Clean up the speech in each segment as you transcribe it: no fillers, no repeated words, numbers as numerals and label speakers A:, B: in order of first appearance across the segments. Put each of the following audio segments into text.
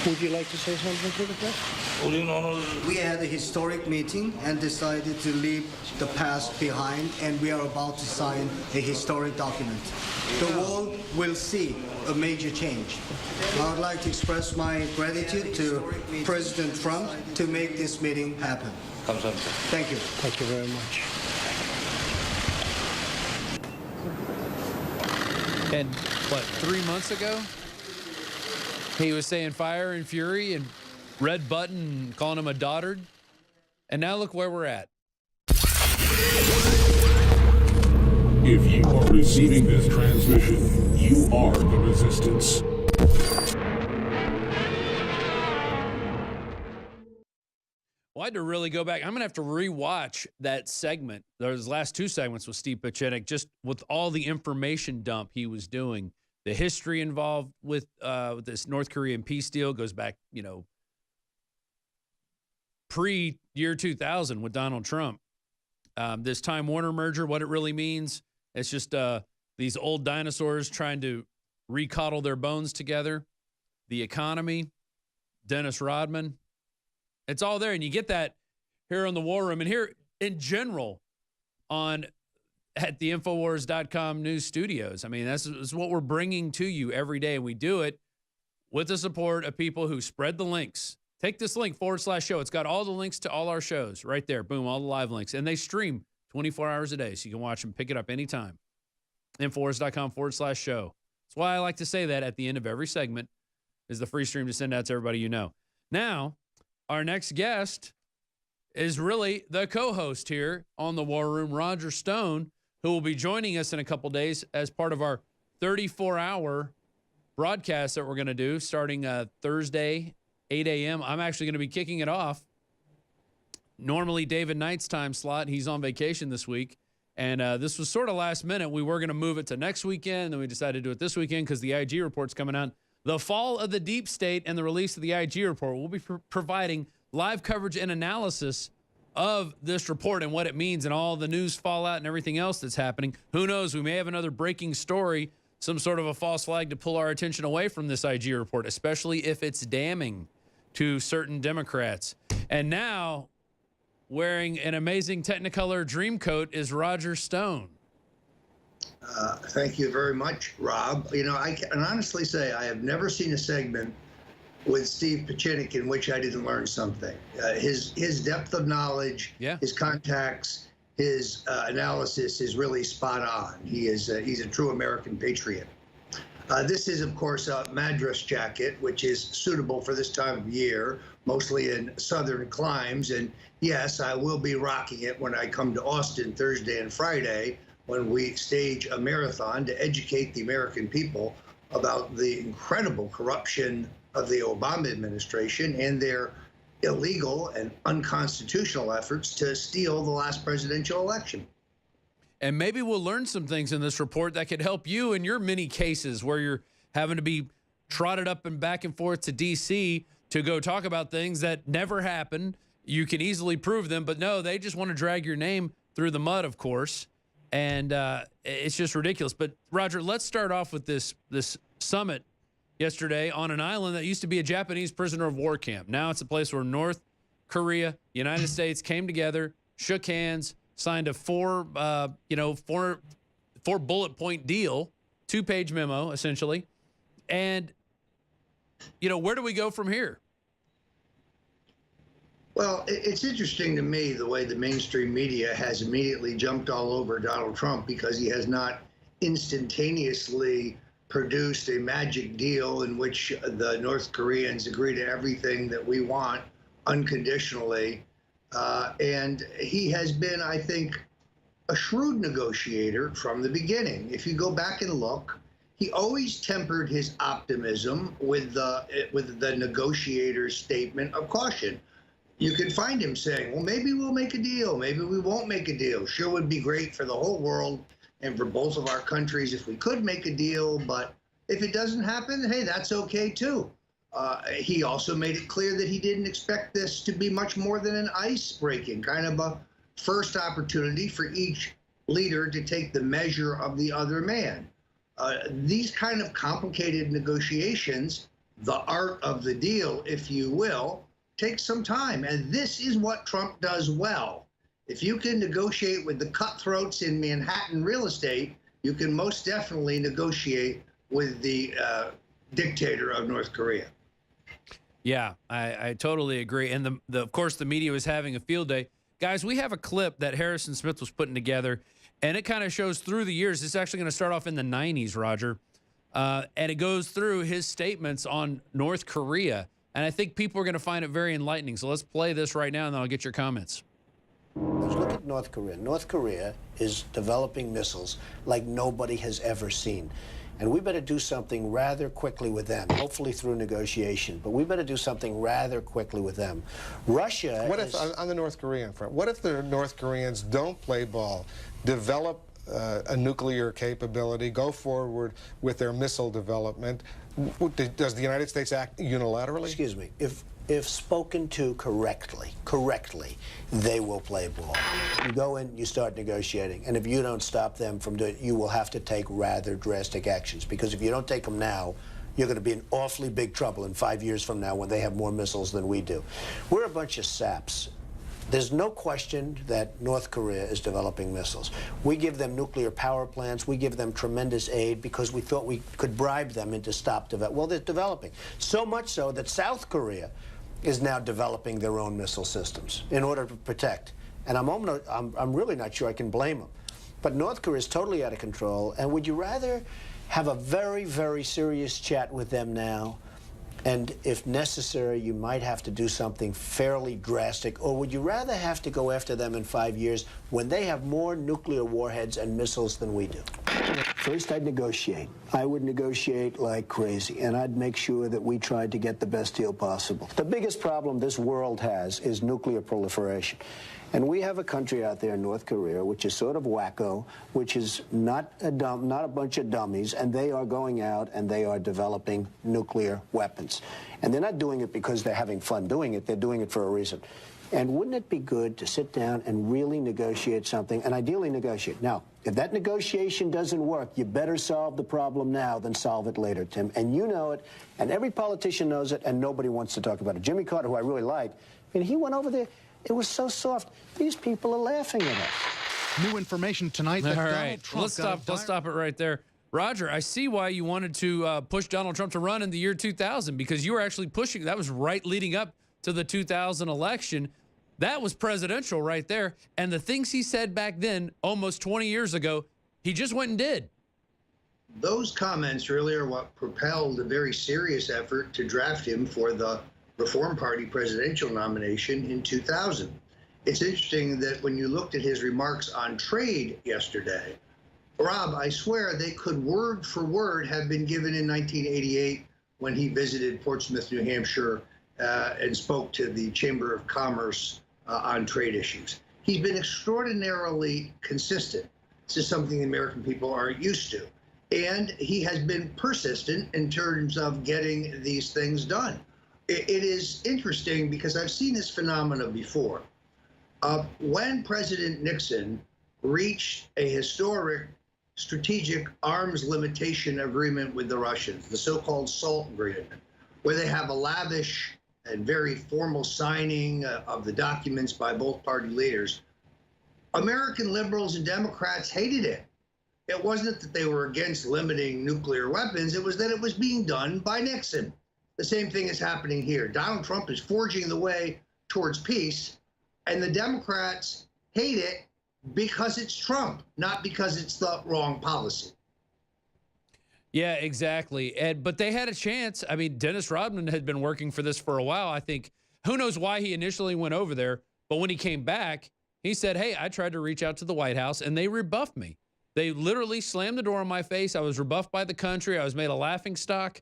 A: Would you like to say something to the press?
B: We had a historic meeting and decided to leave the past behind, and we are about to sign a historic document. The world will see a major change. I would like to express my gratitude to President Trump to make this meeting happen. Thank you.
A: Thank you very much.
C: And what, 3 months ago, he was saying fire and fury and red button and calling him a dotard. And now look where we're at.
D: If you are receiving this transmission, you are the resistance.
C: Well, I had to really go back. I'm going to have to rewatch that segment, those last two segments with Steve Pieczenik, just with all the information dump he was doing. The history involved with this North Korean peace deal goes back, pre-year 2000 with Donald Trump. This Time Warner merger, what it really means, it's just these old dinosaurs trying to recoddle their bones together. The economy, Dennis Rodman. It's all there, and you get that here on the War Room and here in general at the Infowars.com news studios. I mean, that's what we're bringing to you every day, and we do it with the support of people who spread the links. Take this link, /show. It's got all the links to all our shows right there. Boom, all the live links. And they stream 24 hours a day, so you can watch them, pick it up anytime. Infowars.com /show. That's why I like to say that at the end of every segment is the free stream to send out to everybody you know. Now, our next guest is really the co-host here on the War Room, Roger Stone, who will be joining us in a couple days as part of our 34-hour broadcast that we're going to do starting Thursday, 8 a.m. I'm actually going to be kicking it off. Normally David Knight's time slot. He's on vacation this week. And this was sort of last minute. We were going to move it to next weekend, then we decided to do it this weekend because the IG report's coming out. The fall of the deep state and the release of the IG report. We'll be providing live coverage and analysis of this report and what it means and all the news fallout and everything else that's happening. Who knows? We may have another breaking story, some sort of a false flag to pull our attention away from this IG report, especially if it's damning to certain Democrats. And now, wearing an amazing Technicolor dream coat is Roger Stone.
E: Thank you very much, Rob. I can honestly say I have never seen a segment with Steve Pieczenik in which I didn't learn something. His depth of knowledge, his contacts, his analysis is really spot on. He's a true American patriot. This is, of course, a Madras jacket, which is suitable for this time of year, mostly in southern climes. And yes, I will be rocking it when I come to Austin Thursday and Friday, when we stage a marathon to educate the American people about the incredible corruption of the Obama administration and their illegal and unconstitutional efforts to steal the last presidential election.
C: And maybe we'll learn some things in this report that could help you in your many cases where you're having to be trotted up and back and forth to D.C. to go talk about things that never happened. You can easily prove them, but no, they just want to drag your name through the mud, of course. And it's just ridiculous. But, Roger, let's start off with this summit yesterday on an island that used to be a Japanese prisoner of war camp. Now it's a place where North Korea, United States came together, shook hands, signed a four bullet point deal, 2-page memo, essentially. And, where do we go from here?
E: Well, it's interesting to me the way the mainstream media has immediately jumped all over Donald Trump because he has not instantaneously produced a magic deal in which the North Koreans agree to everything that we want unconditionally. And he has been, I think, a shrewd negotiator from the beginning. If you go back and look, he always tempered his optimism with the negotiator's statement of caution. You can find him saying, well, maybe we'll make a deal. Maybe we won't make a deal. Sure would be great for the whole world and for both of our countries if we could make a deal. But if it doesn't happen, hey, that's okay, too. He also made it clear that he didn't expect this to be much more than an ice breaking, kind of a first opportunity for each leader to take the measure of the other man. These kind of complicated negotiations the art of the deal, if you will, takes some time. And this is what Trump does well. If you can negotiate with the cutthroats in Manhattan real estate, you can most definitely negotiate with the dictator of North Korea.
C: Yeah, I totally agree. And of course, the media was having a field day. Guys, we have a clip that Harrison Smith was putting together, and it kind of shows through the years. It's actually going to start off in the 90s, Roger. And it goes through his statements on North Korea. And I think people are going to find it very enlightening. So let's play this right now, and then I'll get your comments.
F: Let's look at North Korea. North Korea is developing missiles like nobody has ever seen. And we better do something rather quickly with them, hopefully through negotiation. But we better do something rather quickly with them. Russia
G: What if, on the North Korean front, what if the North Koreans don't play ball, develop a nuclear capability, go forward with their missile development? Does the United States act unilaterally?
F: Excuse me. If spoken to correctly, they will play ball. You go in, you start negotiating, and if you don't stop them from doing it, you will have to take rather drastic actions, because if you don't take them now, you're going to be in awfully big trouble in 5 years from now when they have more missiles than we do. We're a bunch of saps. There's no question that North Korea is developing missiles. We give them nuclear power plants. We give them tremendous aid because we thought we could bribe them into stop development. Well, they're developing. So much so that South Korea is now developing their own missile systems in order to protect. And I'm really not sure I can blame them. But North Korea is totally out of control. And would you rather have a very, very serious chat with them now? And if necessary, you might have to do something fairly drastic. Or would you rather have to go after them in 5 years when they have more nuclear warheads and missiles than we do? First, I'd negotiate. I would negotiate like crazy, and I'd make sure that we tried to get the best deal possible. The biggest problem this world has is nuclear proliferation. And we have a country out there, North Korea, which is sort of wacko, which is not a bunch of dummies, and they are going out and they are developing nuclear weapons. And they're not doing it because they're having fun doing it. They're doing it for a reason. And wouldn't it be good to sit down and really negotiate something, and ideally negotiate? Now, if that negotiation doesn't work, you better solve the problem now than solve it later, Tim. And you know it, and every politician knows it, and nobody wants to talk about it. Jimmy Carter, who I really like, and he went over there. It was so soft. These people are laughing at us.
H: New information tonight that Donald Trump
C: Let's stop it right there. Roger, I see why you wanted to push Donald Trump to run in the year 2000, because you were actually pushing. That was right leading up to the 2000 election. That was presidential right there. And the things he said back then, almost 20 years ago, he just went and did.
E: Those comments really are what propelled a very serious effort to draft him for the Reform Party presidential nomination in 2000. It's interesting that when you looked at his remarks on trade yesterday, Rob, I swear they could word for word have been given in 1988 when he visited Portsmouth, New Hampshire, and spoke to the Chamber of Commerce on trade issues. He's been extraordinarily consistent. This is something the American people aren't used to. And he has been persistent in terms of getting these things done. It is interesting because I've seen this phenomena before. When President Nixon reached a historic strategic arms limitation agreement with the Russians, the so-called SALT agreement, where they have a lavish and very formal signing of the documents by both party leaders, American liberals and Democrats hated it. It wasn't that they were against limiting nuclear weapons, it was that it was being done by Nixon. The same thing is happening here. Donald Trump is forging the way towards peace, and the Democrats hate it because it's Trump, not because it's the wrong policy.
C: Yeah, exactly. But they had a chance. I mean, Dennis Rodman had been working for this for a while. I think, who knows why he initially went over there, but when he came back, he said, hey, I tried to reach out to the White House, and they rebuffed me. They literally slammed the door in my face. I was rebuffed by the country. I was made a laughing stock.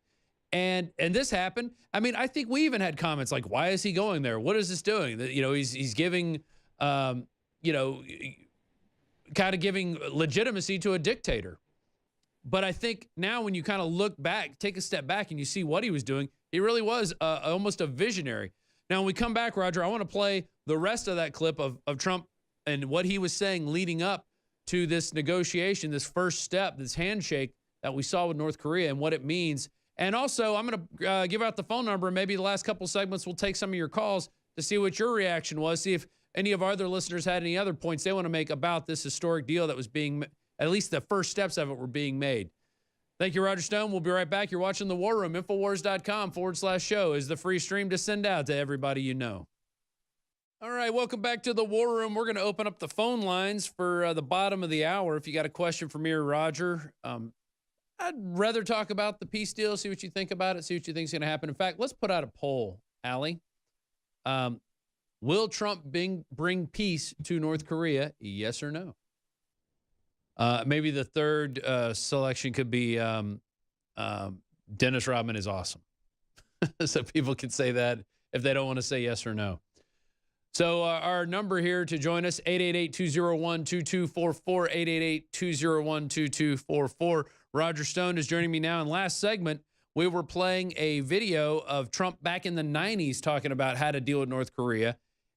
C: And this happened. I mean, I think we even had comments like, why is he going there? What is this doing? You know, he's giving, you know, kind of giving legitimacy to a dictator. But I think now when you kind of look back, take a step back and you see what he was doing, he really was almost a visionary. Now, when we come back, Roger, I want to play the rest of that clip of Trump and what he was saying leading up to this negotiation, this first step, this handshake that we saw with North Korea and what it means And also, I'm going to give out the phone number. Maybe the last couple segments we'll take some of your calls to see what your reaction was, see if any of our other listeners had any other points they want to make about this historic deal that was being, at least the first steps of it were being made. Thank you, Roger Stone. We'll be right back. You're watching The War Room. Infowars.com/show is the free stream to send out to everybody you know. All right, welcome back to The War Room. We're going to open up the phone lines for the bottom of the hour. If you got a question for me or Roger, I'd rather talk about the peace deal, see what you think about it, see what you think is going to happen. In fact, let's put out a poll, Allie. Will Trump bring peace to North Korea, yes or no? Maybe the third selection could be Dennis Rodman is awesome. So people can say that if they don't want to say yes or no. So our number here to join us, 888-201-2244, 888-201-2244. Roger Stone is joining me now. In last segment, we were playing a video of Trump back in the 90s talking about how to deal with North Korea.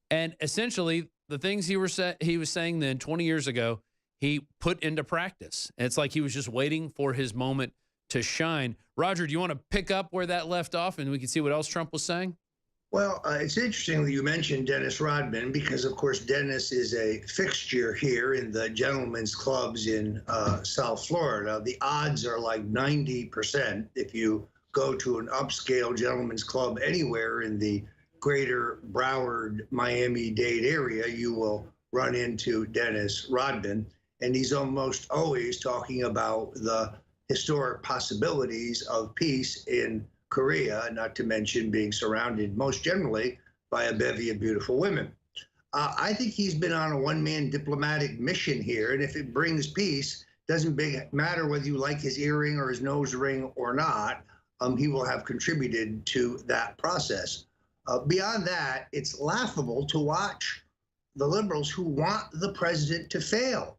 C: And essentially, the things he was saying then 20 years ago, he put into practice. And it's like he was just waiting for his moment to shine. Roger, do you want to pick up where that left off and we can see what else Trump was saying?
E: Well, it's interesting that you mentioned Dennis Rodman because, of course, Dennis is a fixture here in the gentlemen's clubs in South Florida. The odds are like 90% if you go to an upscale gentlemen's club anywhere in the greater Broward, Miami-Dade area, you will run into Dennis Rodman. And he's almost always talking about the historic possibilities of peace in Korea, not to mention being surrounded most generally by a bevy of beautiful women. I think he's been on a one-man diplomatic mission here, and if it brings peace, doesn't matter whether you like his earring or his nose ring or not, he will have contributed to that process. Beyond that, it's laughable to watch the liberals who want the president to fail.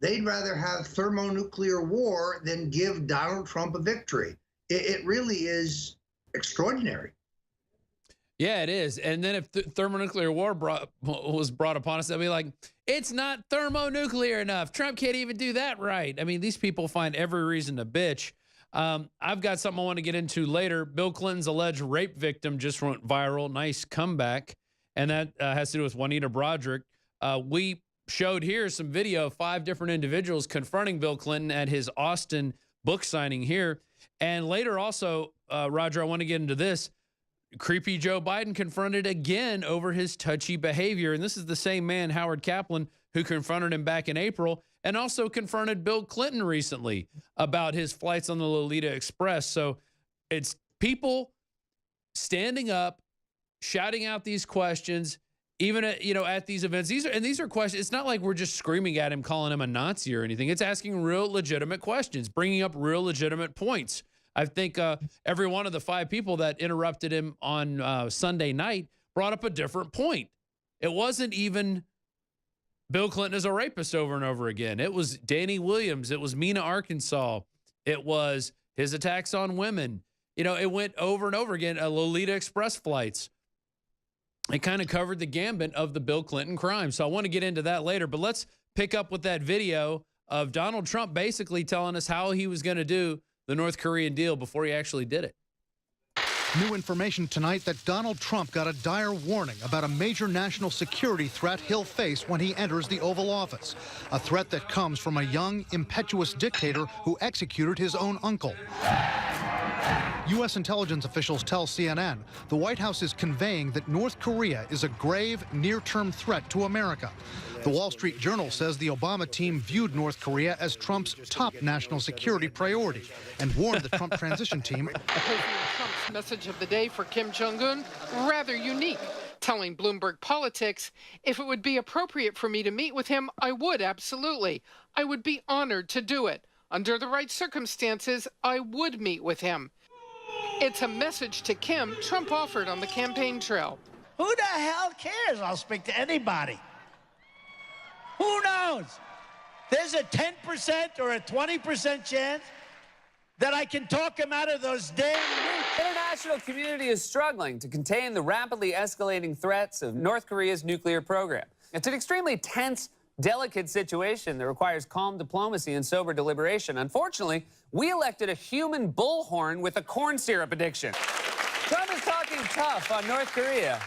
E: They'd rather have thermonuclear war than give Donald Trump a victory. It really is extraordinary.
C: Yeah, it is. And then if thermonuclear war was brought upon us, they'll be like, it's not thermonuclear enough. Trump can't even do that right. I mean, these people find every reason to bitch. I've got something I want to get into later. Bill Clinton's alleged rape victim just went viral. Nice comeback. And that has to do with Juanita Broaddrick. We showed here some video of 5 different individuals confronting Bill Clinton at his Austin book signing here. And later also, Roger, I want to get into this. Creepy Joe Biden confronted again over his touchy behavior. And this is the same man, Howard Kaplan, who confronted him back in April and also confronted Bill Clinton recently about his flights on the Lolita Express. So it's people standing up, shouting out these questions, even at these events. These are questions. It's not like we're just screaming at him, calling him a Nazi or anything. It's asking real legitimate questions, bringing up real legitimate points. I think every one of the 5 people that interrupted him on Sunday night brought up a different point. It wasn't even Bill Clinton is a rapist over and over again. It was Danny Williams. It was Mena, Arkansas. It was his attacks on women. It went over and over again. Lolita Express flights. It kind of covered the gambit of the Bill Clinton crime. So I want to get into that later. But let's pick up with that video of Donald Trump basically telling us how he was going to do the North Korean deal before he actually did it.
H: New information tonight that Donald Trump got a dire warning about a major national security threat he'll face when he enters the Oval Office. A threat that comes from a young, impetuous dictator who executed his own uncle. U.S. intelligence officials tell CNN the White House is conveying that North Korea is a grave, near-term threat to America. The Wall Street Journal says the Obama team viewed North Korea as Trump's top national security priority and warned the Trump transition team.
I: President Trump's message of the day for Kim Jong-un, rather unique, telling Bloomberg Politics, if it would be appropriate for me to meet with him, I would, absolutely. I would be honored to do it. Under the right circumstances, I would meet with him. It's a message to Kim Trump offered on the campaign trail.
J: Who the hell cares? I'll speak to anybody. Who knows? There's a 10% or a 20% chance that I can talk him out of those damn nukes.
K: The international community is struggling to contain the rapidly escalating threats of North Korea's nuclear program. It's an extremely tense, delicate situation that requires calm diplomacy and sober deliberation. Unfortunately, we elected a human bullhorn with a corn syrup addiction. Trump is talking tough on North Korea.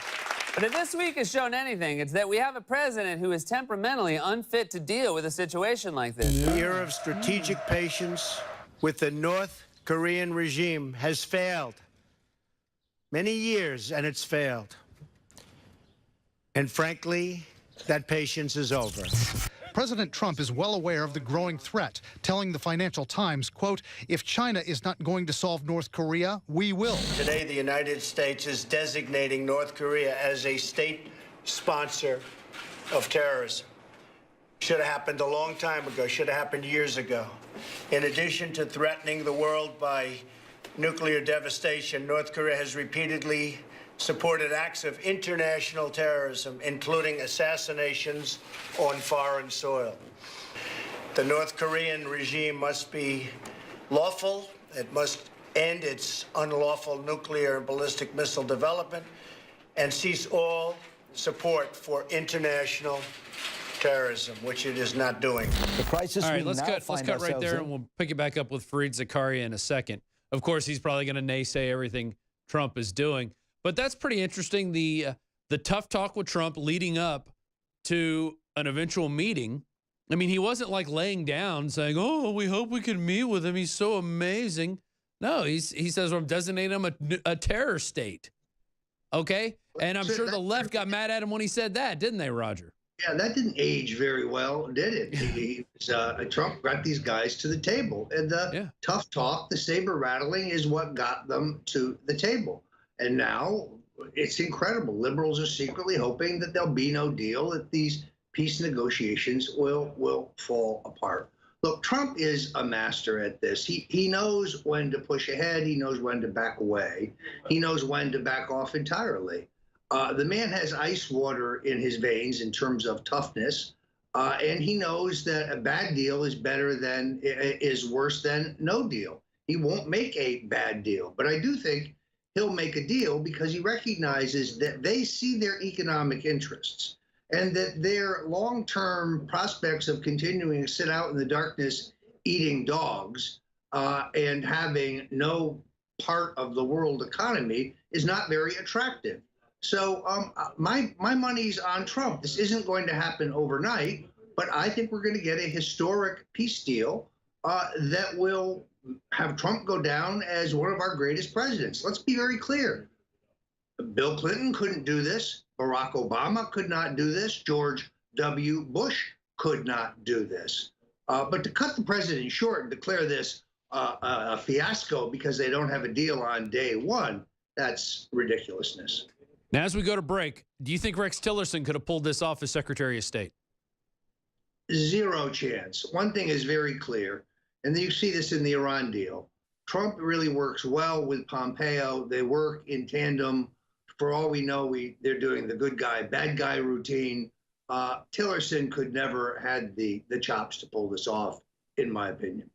K: But if this week has shown anything, it's that we have a president who is temperamentally unfit to deal with a situation like this.
F: The era of strategic patience with the North Korean regime has failed. Many years, and it's failed. And frankly, that patience is over.
H: President Trump is well aware of the growing threat, telling the Financial Times, quote, if China is not going to solve North Korea, we will.
F: Today, the United States is designating North Korea as a state sponsor of terrorism. Should have happened a long time ago, should have happened years ago. In addition to threatening the world by nuclear devastation, North Korea has repeatedly supported acts of international terrorism, including assassinations on foreign soil. The North Korean regime must be lawful. It must end its unlawful nuclear and ballistic missile development and cease all support for international terrorism, which it is not doing.
L: The crisis.
C: All right,
L: we
C: let's
L: now
C: cut
L: find
C: right
L: ourselves
C: there,
L: in.
C: and we'll pick it back up with Fareed Zakaria in a second. Of course, he's probably going to naysay everything Trump is doing, but that's pretty interesting. The tough talk with Trump leading up to an eventual meeting. I mean, he wasn't like laying down saying, "Oh, we hope we can meet with him. He's so amazing." No, he says we're designating him a terror state. Okay, and I'm sure the left got mad at him when he said that, didn't they, Roger?
E: Yeah, that didn't age very well, did it? Trump got these guys to the table, and the tough talk, the saber rattling, is what got them to the table. And now it's incredible. Liberals are secretly hoping that there'll be no deal, that these peace negotiations will fall apart. Look, Trump is a master at this. He knows when to push ahead. He knows when to back away. He knows when to back off entirely. The man has ice water in his veins in terms of toughness, and he knows that a bad deal is worse than no deal. He won't make a bad deal, but I do think he'll make a deal because he recognizes that they see their economic interests and that their long-term prospects of continuing to sit out in the darkness eating dogs and having no part of the world economy is not very attractive. So my money's on Trump. This isn't going to happen overnight, but I think we're going to get a historic peace deal that will have Trump go down as one of our greatest presidents. Let's be very clear. Bill Clinton couldn't do this. Barack Obama could not do this. George W. Bush could not do this. But to cut the president short and declare this a fiasco because they don't have a deal on day one, that's ridiculousness.
C: Now, as we go to break, do you think Rex Tillerson could have pulled this off as Secretary of State?
E: Zero chance. One thing is very clear, and you see this in the Iran deal. Trump really works well with Pompeo. They work in tandem. For all we know, they're doing the good guy, bad guy routine. Tillerson could never had the chops to pull this off, in my opinion.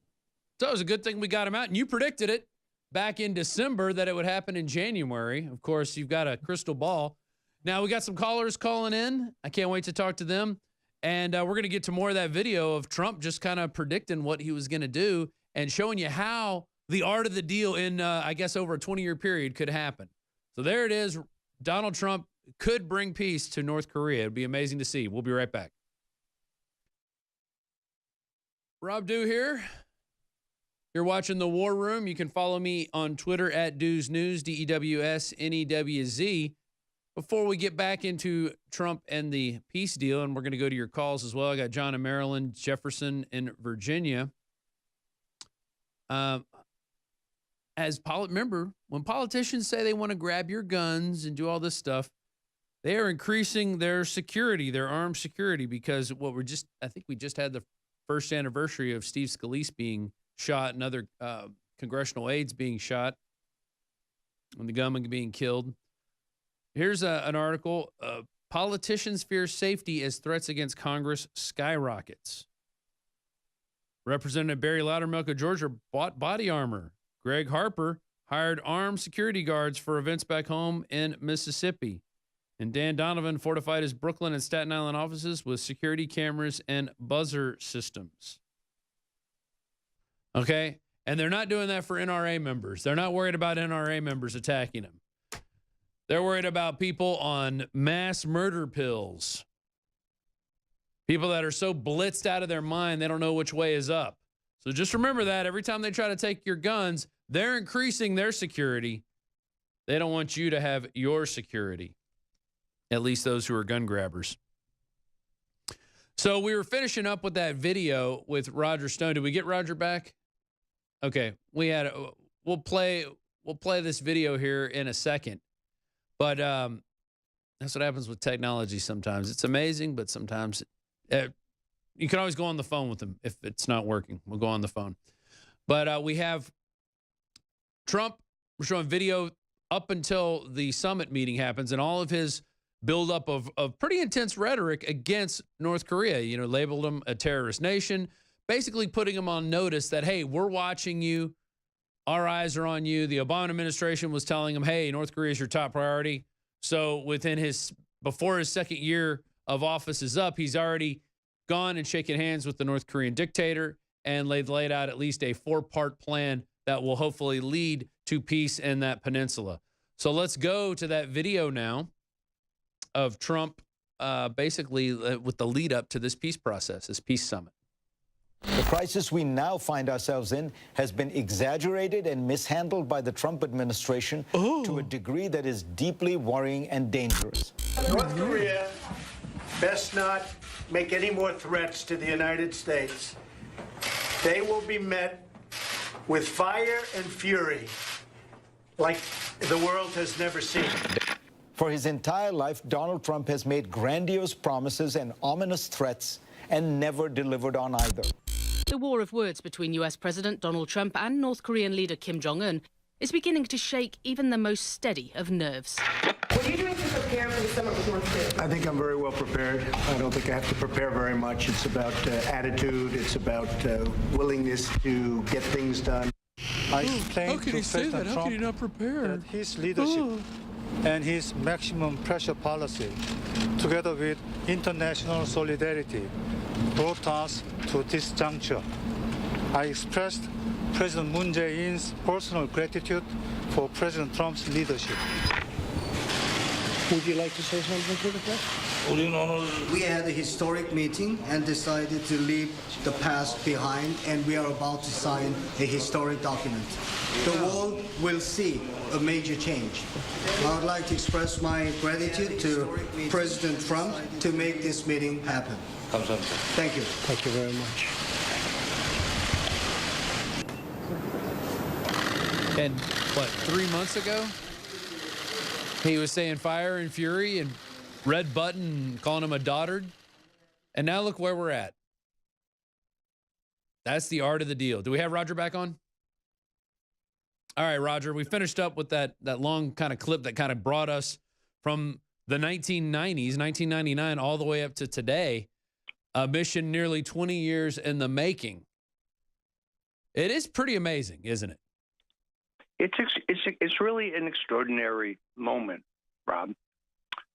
C: So it was a good thing we got him out, and you predicted it back in December that it would happen in January. Of course, you've got a crystal ball. Now, we got some callers calling in. I can't wait to talk to them. And we're going to get to more of that video of Trump just kind of predicting what he was going to do and showing you how the art of the deal in, I guess, over a 20-year period could happen. So there it is. Donald Trump could bring peace to North Korea. It'd be amazing to see. We'll be right back. Rob Dew here. You're watching The War Room. You can follow me on Twitter at Dews News, DEWSNEWZ. Before we get back into Trump and the peace deal, and we're going to go to your calls as well. I got John in Maryland, Jefferson in Virginia. Remember, when politicians say they want to grab your guns and do all this stuff, they are increasing their security, their armed security, because I think we just had the first anniversary of Steve Scalise being shot and other congressional aides being shot and the gunman being killed. Here's an article. Politicians fear safety as threats against Congress skyrockets. Representative Barry Loudermilk of Georgia bought body armor. Greg Harper hired armed security guards for events back home in Mississippi. And Dan Donovan fortified his Brooklyn and Staten Island offices with security cameras and buzzer systems. Okay. And they're not doing that for NRA members. They're not worried about NRA members attacking them. They're worried about people on mass murder pills. People that are so blitzed out of their mind, they don't know which way is up. So just remember that every time they try to take your guns, they're increasing their security. They don't want you to have your security, at least those who are gun grabbers. So we were finishing up with that video with Roger Stone. Did we get Roger back? Okay, we'll play this video here in a second. But that's what happens with technology sometimes. It's amazing, but sometimes you can always go on the phone with them if it's not working. We'll go on the phone. But we have Trump. We're showing video up until the summit meeting happens and all of his buildup of pretty intense rhetoric against North Korea. You know, labeled them a terrorist nation, basically putting them on notice that, hey, we're watching you. Our eyes are on you. The Obama administration was telling him, hey, North Korea is your top priority. So before his second year of office is up, he's already gone and shaken hands with the North Korean dictator, and they've laid out at least a 4-part plan that will hopefully lead to peace in that peninsula. So let's go to that video now of Trump basically with the lead up to this peace process, this peace summit.
L: The crisis we now find ourselves in has been exaggerated and mishandled by the Trump administration to a degree that is deeply worrying and dangerous.
J: North Korea best not make any more threats to the United States. They will be met with fire and fury like the world has never seen.
L: For his entire life, Donald Trump has made grandiose promises and ominous threats and never delivered on either.
M: The war of words between US President Donald Trump and North Korean leader Kim Jong-un is beginning to shake even the most steady of nerves.
N: What are you doing to prepare for the summit with North Korea?
J: I think I'm very well prepared. I don't think I have to prepare very much. It's about attitude. It's about willingness to get things done.
O: I explained to President Trump that his leadership and his maximum pressure policy, together with international solidarity, brought us to this juncture. I expressed President Moon Jae-in's personal gratitude for President Trump's leadership.
A: Would you like to say something to the press?
B: We had a historic meeting and decided to leave the past behind, and we are about to sign a historic document. The world will see a major change. I would like to express my gratitude to President Trump to make this meeting happen. Thank you.
A: Thank you very much.
C: And what, 3 months ago, he was saying fire and fury and red button, calling him a dotard. And now look where we're at. That's the art of the deal. Do we have Roger back on? All right, Roger, we finished up with that long kind of clip that kind of brought us from the 1990s, 1999, all the way up to today. A mission nearly 20 years in the making. It is pretty amazing, isn't it?
P: It's really an extraordinary moment, Rob.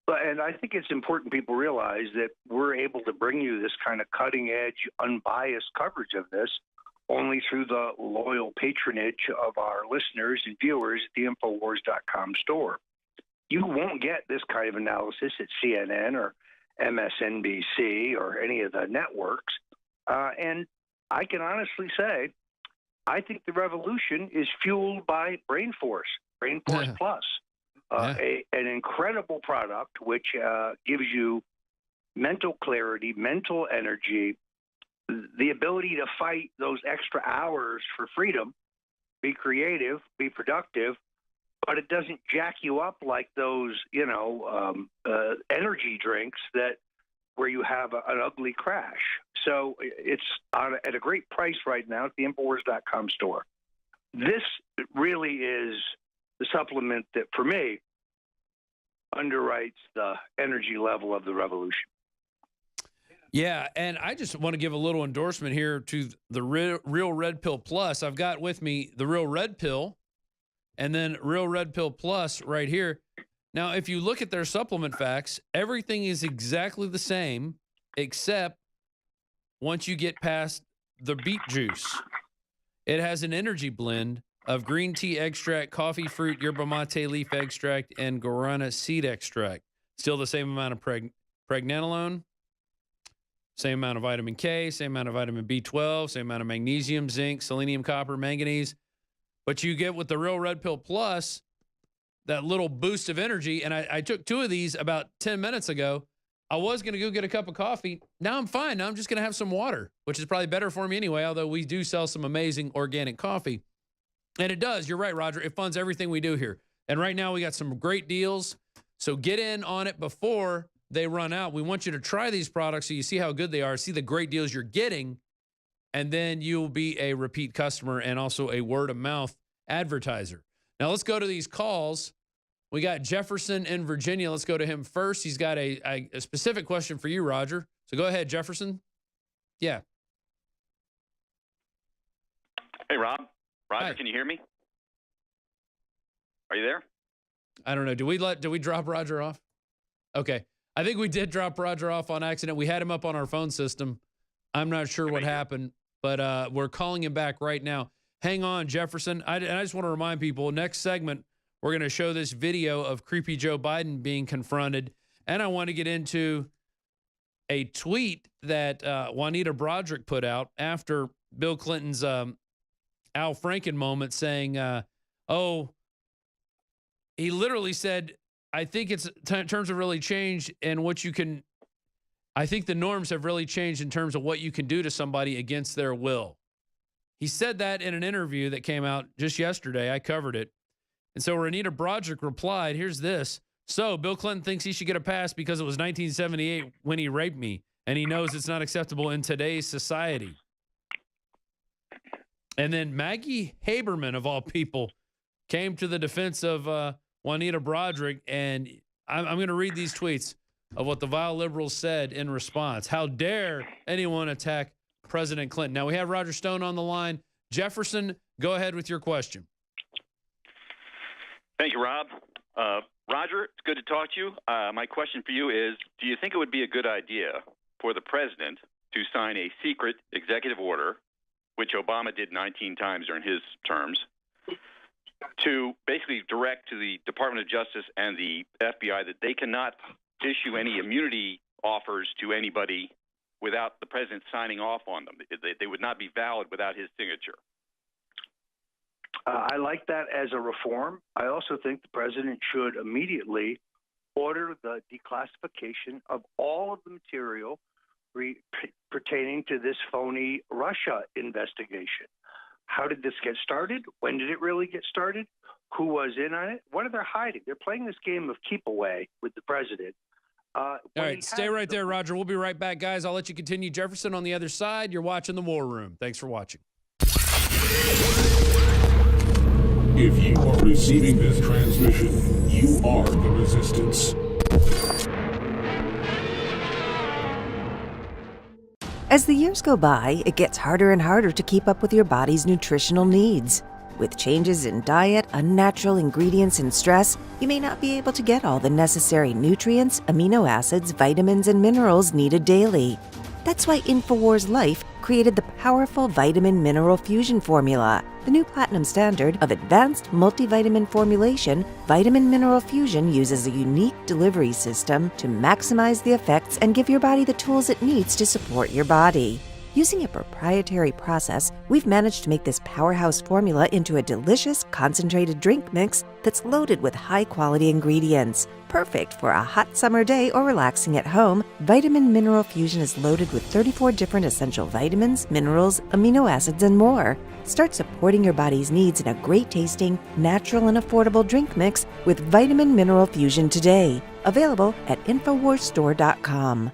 P: And I think it's important people realize that we're able to bring you this kind of cutting-edge, unbiased coverage of this only through the loyal patronage of our listeners and viewers at the Infowars.com store. You won't get this kind of analysis at CNN or MSNBC or any of the networks. And I can honestly say, I think the revolution is fueled by BrainForce Plus, an incredible product which gives you mental clarity, mental energy, the ability to fight those extra hours for freedom, be creative, be productive, but it doesn't jack you up like those, energy drinks where you have an ugly crash. So it's at a great price right now at the Infowars.com store. This really is the supplement that, for me, underwrites the energy level of the revolution.
C: Yeah, and I just want to give a little endorsement here to the Real Red Pill Plus. I've got with me the Real Red Pill and then Real Red Pill Plus right here. Now, if you look at their supplement facts, everything is exactly the same except once you get past the beet juice. It has an energy blend of green tea extract, coffee fruit, yerba mate leaf extract, and guarana seed extract. Still the same amount of pregnenolone, same amount of vitamin K, same amount of vitamin B12, same amount of magnesium, zinc, selenium, copper, manganese. But you get with the Real Red Pill Plus that little boost of energy. And I took 2 of these about 10 minutes ago. I was going to go get a cup of coffee. Now I'm fine. Now I'm just going to have some water, which is probably better for me anyway, although we do sell some amazing organic coffee. And it does. You're right, Roger. It funds everything we do here. And right now we got some great deals. So get in on it before they run out. We want you to try these products so you see how good they are, see the great deals you're getting, and then you'll be a repeat customer and also a word-of-mouth advertiser. Now let's go to these calls. We got Jefferson in Virginia. Let's go to him first. He's got a specific question for you, Roger. So go ahead, Jefferson. Yeah.
Q: Hey, Rob. Roger, Can you hear me? Are you there?
C: I don't know. Did we drop Roger off? Okay. I think we did drop Roger off on accident. We had him up on our phone system. I'm not sure what happened, but we're calling him back right now. Hang on, Jefferson. I just want to remind people, next segment, we're going to show this video of creepy Joe Biden being confronted. And I want to get into a tweet that Juanita Broaddrick put out after Bill Clinton's Al Franken moment saying, he literally said, I think terms have really changed and I think the norms have really changed in terms of what you can do to somebody against their will. He said that in an interview that came out just yesterday. I covered it. And so Juanita Broaddrick replied, here's this. So Bill Clinton thinks he should get a pass because it was 1978 when he raped me, and he knows it's not acceptable in today's society. And then Maggie Haberman, of all people, came to the defense of Juanita Broaddrick, and I'm going to read these tweets of what the vile liberals said in response. How dare anyone attack President Clinton? Now, we have Roger Stone on the line. Jefferson, go ahead with your question.
Q: Thank you, Rob. Roger, it's good to talk to you. My question for you is, do you think it would be a good idea for the president to sign a secret executive order, which Obama did 19 times during his terms, to basically direct to the Department of Justice and the FBI that they cannot issue any immunity offers to anybody without the president signing off on them? They would not be valid without his signature.
P: I like that as a reform. I also think the president should immediately order the declassification of all of the material pertaining to this phony Russia investigation. How did this get started? When did it really get started? Who was in on it? What are they hiding? They're playing this game of keep away with the president.
C: All right, stay right there, Roger. We'll be right back, guys. I'll let you continue. Jefferson on the other side. You're watching The War Room. Thanks for watching.
D: If you are receiving this transmission, you are the resistance.
R: As the years go by, it gets harder and harder to keep up with your body's nutritional needs. With changes in diet, unnatural ingredients, and stress, you may not be able to get all the necessary nutrients, amino acids, vitamins, and minerals needed daily. That's why InfoWars Life created the powerful Vitamin Mineral Fusion formula. The new platinum standard of advanced multivitamin formulation, Vitamin Mineral Fusion uses a unique delivery system to maximize the effects and give your body the tools it needs to support your body. Using a proprietary process, we've managed to make this powerhouse formula into a delicious, concentrated drink mix that's loaded with high-quality ingredients. Perfect for a hot summer day or relaxing at home, Vitamin Mineral Fusion is loaded with 34 different essential vitamins, minerals, amino acids, and more. Start supporting your body's needs in a great-tasting, natural, and affordable drink mix with Vitamin Mineral Fusion today. Available at InfoWarsStore.com.